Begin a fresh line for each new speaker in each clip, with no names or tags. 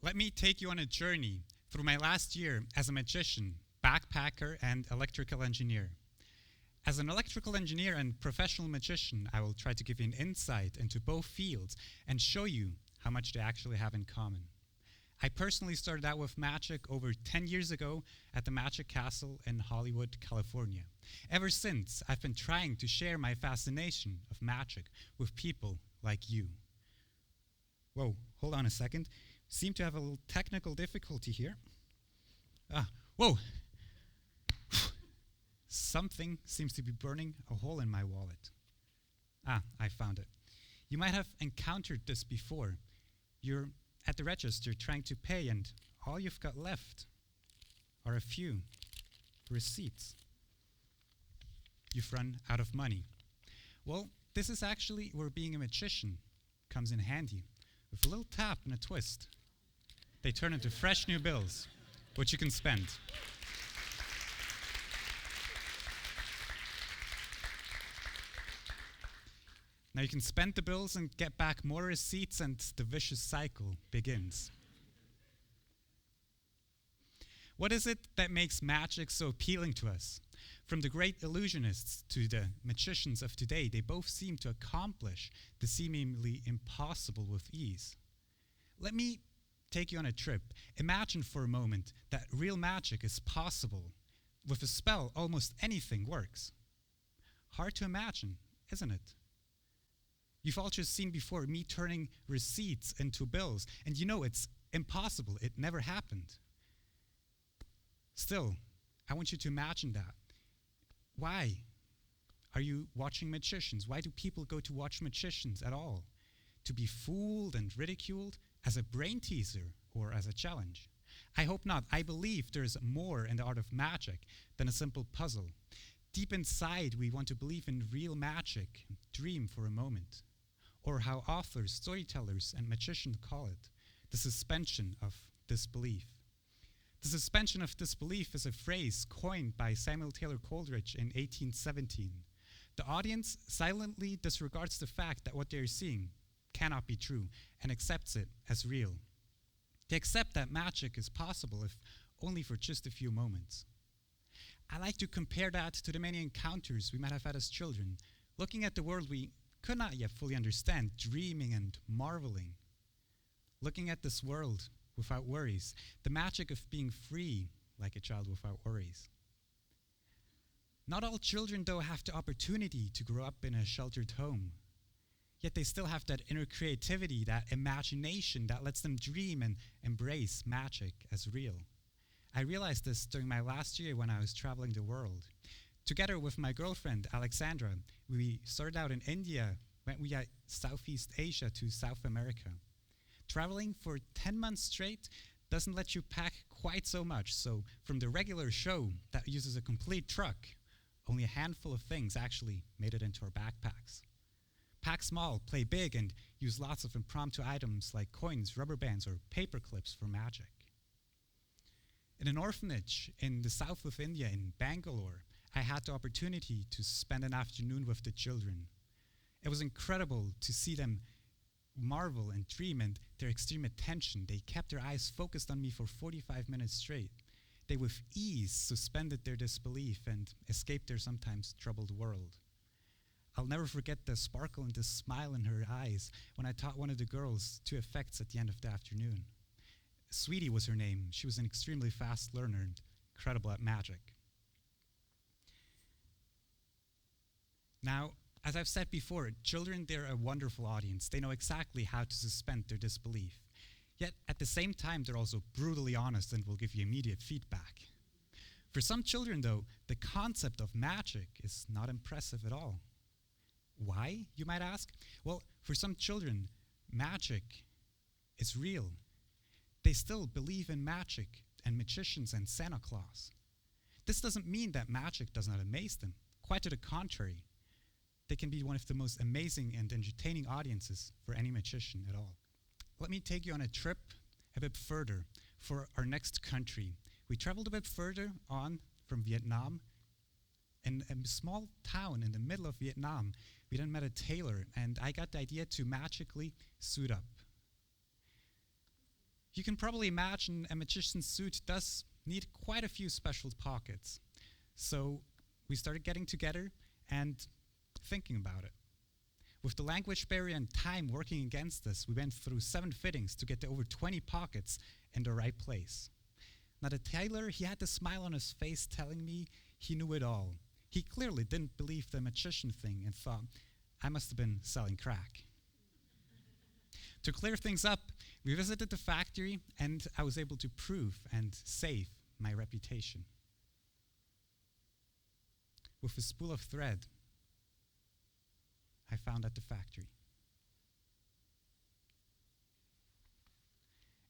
Let me take you on a journey through my last year as a magician, backpacker, and electrical engineer. As an electrical engineer and professional magician, I will try to give you an insight into both fields and show you how much they actually have in common. I personally started out with magic over 10 years ago at the Magic Castle in Hollywood, California. Ever since, I've been trying to share my fascination of magic with people like you. Whoa, hold on a second. Seem to have a little technical difficulty here. Whoa! Something seems to be burning a hole in my wallet. I found it. You might have encountered this before. You're at the register trying to pay, and all you've got left are a few receipts. You've run out of money. Well, this is actually where being a magician comes in handy. With a little tap and a twist, they turn into fresh new bills, which you can spend. Now you can spend the bills and get back more receipts, and the vicious cycle begins. What is it that makes magic so appealing to us? From the great illusionists to the magicians of today, they both seem to accomplish the seemingly impossible with ease. Let me take you on a trip. Imagine for a moment that real magic is possible. With a spell, almost anything works. Hard to imagine, isn't it? You've all just seen before me turning receipts into bills, and you know it's impossible. It never happened. Still, I want you to imagine that. Why are you watching magicians? Why do people go to watch magicians at all? To be fooled and ridiculed as a brain teaser or as a challenge? I hope not. I believe there's more in the art of magic than a simple puzzle. Deep inside, we want to believe in real magic, dream for a moment. Or how authors, storytellers, and magicians call it, the suspension of disbelief. The suspension of disbelief is a phrase coined by Samuel Taylor Coleridge in 1817. The audience silently disregards the fact that what they are seeing cannot be true and accepts it as real. They accept that magic is possible, if only for just a few moments. I like to compare that to the many encounters we might have had as children, looking at the world we could not yet fully understand, dreaming and marveling. Looking at this world without worries, the magic of being free like a child without worries. Not all children, though, have the opportunity to grow up in a sheltered home. Yet they still have that inner creativity, that imagination that lets them dream and embrace magic as real. I realized this during my last year when I was traveling the world. Together with my girlfriend, Alexandra, we started out in India, went via Southeast Asia to South America. Traveling for 10 months straight doesn't let you pack quite so much, so from the regular show that uses a complete truck, only a handful of things actually made it into our backpacks. Pack small, play big, and use lots of impromptu items like coins, rubber bands, or paper clips for magic. In an orphanage in the south of India, in Bangalore, I had the opportunity to spend an afternoon with the children. It was incredible to see them marvel and dream, and their extreme attention. They kept their eyes focused on me for 45 minutes straight. They with ease suspended their disbelief and escaped their sometimes troubled world. I'll never forget the sparkle and the smile in her eyes when I taught one of the girls 2 effects at the end of the afternoon. Sweetie was her name. She was an extremely fast learner and incredible at magic. Now, as I've said before, children, they're a wonderful audience. They know exactly how to suspend their disbelief. Yet, at the same time, they're also brutally honest and will give you immediate feedback. For some children, though, the concept of magic is not impressive at all. Why, you might ask? Well, for some children, magic is real. They still believe in magic and magicians and Santa Claus. This doesn't mean that magic does not amaze them. Quite to the contrary. They can be one of the most amazing and entertaining audiences for any magician at all. Let me take you on a trip a bit further for our next country. We traveled a bit further on from Vietnam. In a small town in the middle of Vietnam, we then met a tailor, and I got the idea to magically suit up. You can probably imagine a magician's suit does need quite a few special pockets. So we started getting together and thinking about it. With the language barrier and time working against us, we went through 7 fittings to get to over 20 pockets in the right place. Now the tailor, he had the smile on his face telling me he knew it all. He clearly didn't believe the magician thing and thought, I must have been selling crack. To clear things up, we visited the factory and I was able to prove and save my reputation. With a spool of thread, I found at the factory.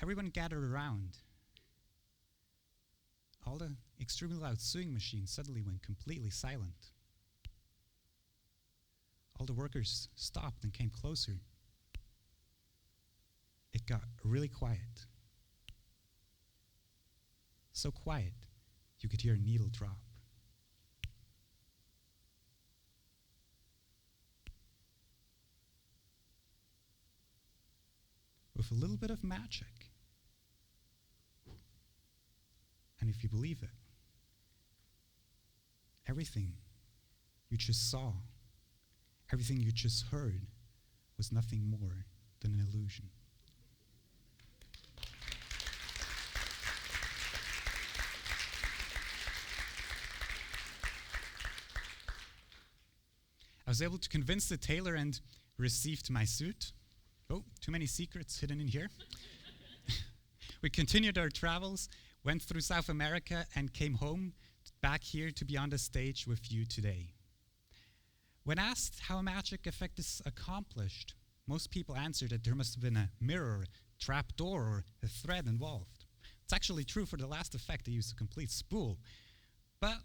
Everyone gathered around. All the extremely loud sewing machines suddenly went completely silent. All the workers stopped and came closer. It got really quiet. So quiet, you could hear a needle drop. With a little bit of magic, and if you believe it, everything you just saw, everything you just heard was nothing more than an illusion. I was able to convince the tailor and received my suit. Oh, too many secrets hidden in here. We continued our travels, went through South America, and came home back here to be on the stage with you today. When asked how a magic effect is accomplished, most people answered that there must have been a mirror, trap door, or a thread involved. It's actually true for the last effect. I used a complete spool. But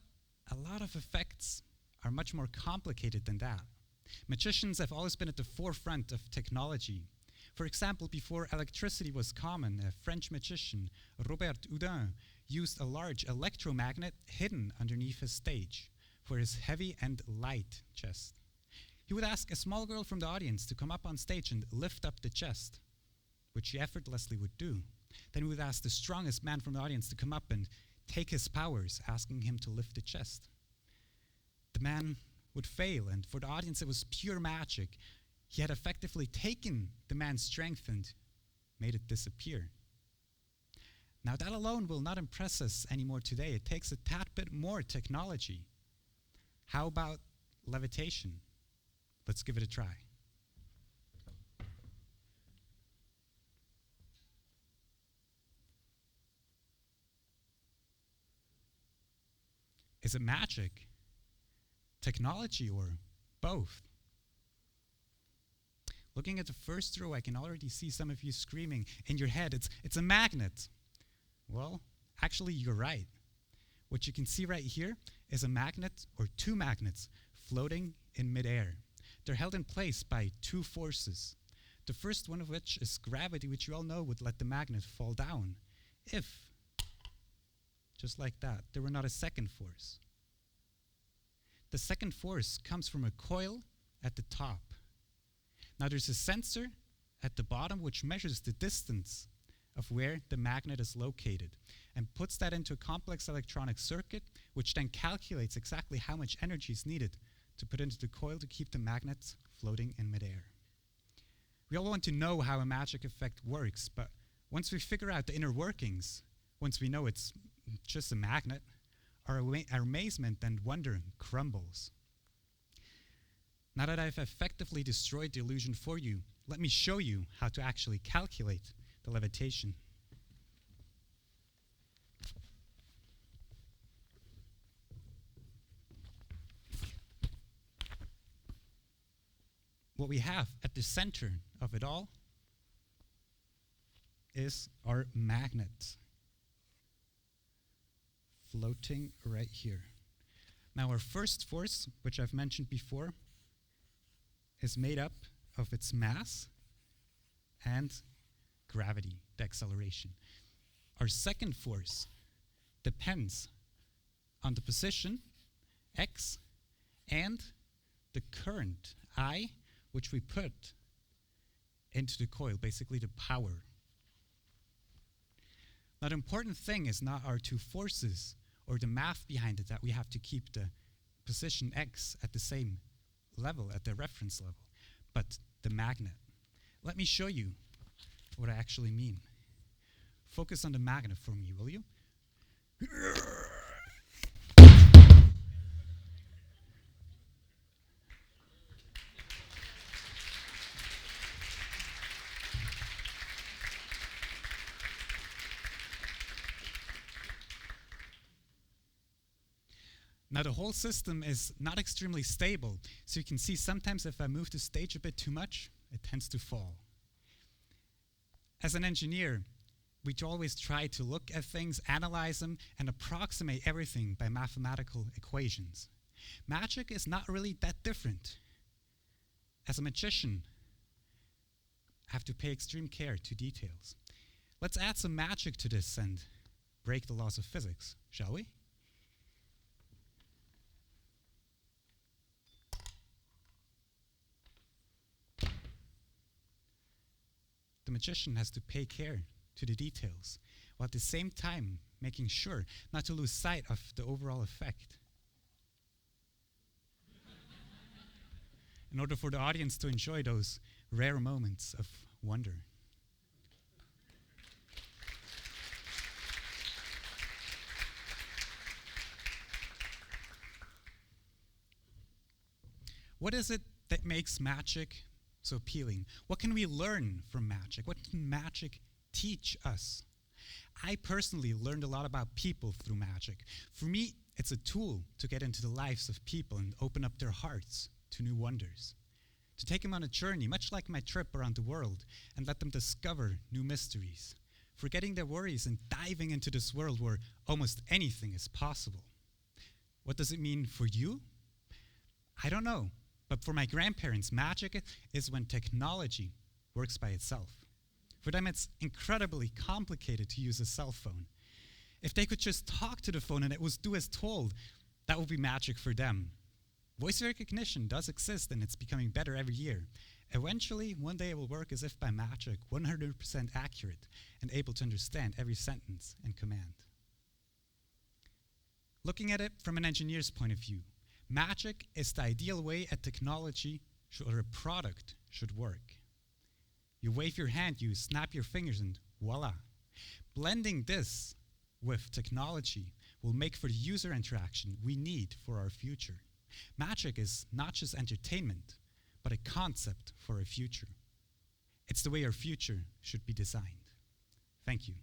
a lot of effects are much more complicated than that. Magicians have always been at the forefront of technology. For example, before electricity was common, a French magician, Robert Houdin, used a large electromagnet hidden underneath his stage for his heavy and light chest. He would ask a small girl from the audience to come up on stage and lift up the chest, which she effortlessly would do. Then he would ask the strongest man from the audience to come up and take his powers, asking him to lift the chest. The man would fail, and for the audience it was pure magic. He had effectively taken the man's strength and made it disappear. Now that alone will not impress us anymore today. It takes a tad bit more technology. How about levitation? Let's give it a try. Is it magic, technology, or both? Looking at the first row, I can already see some of you screaming in your head, it's a magnet. Well, actually, you're right. What you can see right here is a magnet or 2 magnets floating in midair. They're held in place by 2 forces. The first one of which is gravity, which you all know would let the magnet fall down if, just like that, there were not a second force. The second force comes from a coil at the top. Now there's a sensor at the bottom which measures the distance of where the magnet is located and puts that into a complex electronic circuit, which then calculates exactly how much energy is needed to put into the coil to keep the magnet floating in midair. We all want to know how a magic effect works, but once we figure out the inner workings, once we know it's just a magnet, our amazement and wonder crumbles. Now that I've effectively destroyed the illusion for you, let me show you how to actually calculate the levitation. What we have at the center of it all is our magnet floating right here. Now our first force, which I've mentioned before, is made up of its mass and gravity, the acceleration. Our second force depends on the position, x, and the current, I, which we put into the coil, basically the power. Now, the important thing is not our two forces or the math behind it, that we have to keep the position x at the same level, at the reference level, but the magnet. Let me show you what I actually mean. Focus on the magnet for me, will you? Now the whole system is not extremely stable, so you can see sometimes if I move the stage a bit too much, it tends to fall. As an engineer, we always try to look at things, analyze them, and approximate everything by mathematical equations. Magic is not really that different. As a magician, I have to pay extreme care to details. Let's add some magic to this and break the laws of physics, shall we? The magician has to pay care to the details, while at the same time making sure not to lose sight of the overall effect. In order for the audience to enjoy those rare moments of wonder. What is it that makes magic so appealing? What can we learn from magic? What can magic teach us? I personally learned a lot about people through magic. For me, it's a tool to get into the lives of people and open up their hearts to new wonders. To take them on a journey, much like my trip around the world, and let them discover new mysteries, forgetting their worries and diving into this world where almost anything is possible. What does it mean for you? I don't know. But for my grandparents, magic is when technology works by itself. For them, it's incredibly complicated to use a cell phone. If they could just talk to the phone and it would do as told, that would be magic for them. Voice recognition does exist and it's becoming better every year. Eventually, one day it will work as if by magic, 100% accurate and able to understand every sentence and command. Looking at it from an engineer's point of view, magic is the ideal way a technology or a product should work. You wave your hand, you snap your fingers, and voila. Blending this with technology will make for the user interaction we need for our future. Magic is not just entertainment, but a concept for our future. It's the way our future should be designed. Thank you.